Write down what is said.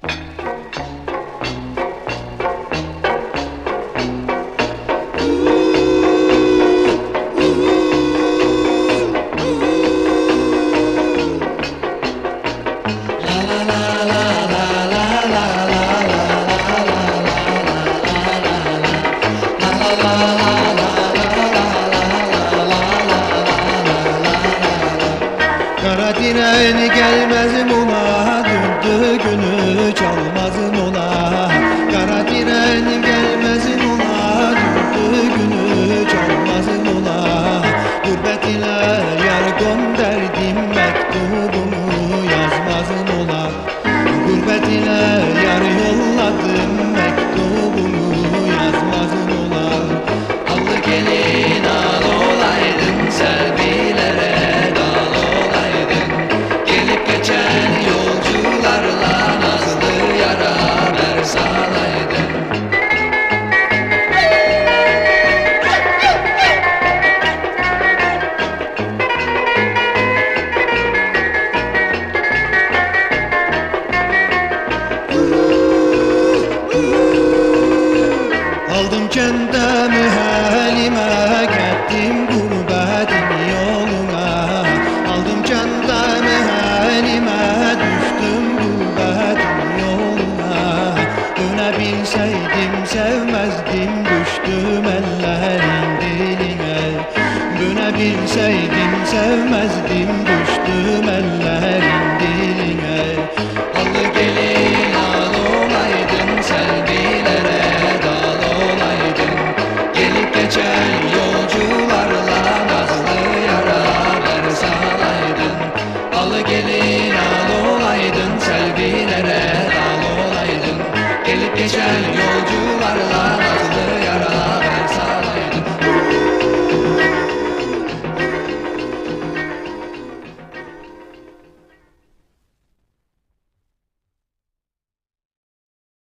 Kara diren gelmezim ola, dündü günü çalmazım ola. Kara diren gelmezim ola, dündü günü çalmazım ola. Gurbet ile yar gönderdim, mektubumu yazmazım ola. Gurbet ile yar yolladım, mektubumu yazmazım ola. Allı gelin al olaydın, selvilere dal olaydın. Gelip geçen yolcularla nazlı yara haber salaydın. Aldım kendimi halime, gittim gurbetin yoluna. Aldım kendimi halime, düştüm gurbetin yoluna. Dönebilseydim sevmezdim, düştüm ellerin diline. Dönebilseydim sevmezdim, düştüm ellerin diline. Allı gelin al olaydın, selvilere dal olaydın. Gelip geçen yolcularla nazlı yara haber salaydın. Allı gelin al olaydın, selvilere dal olaydın. Gelip geçen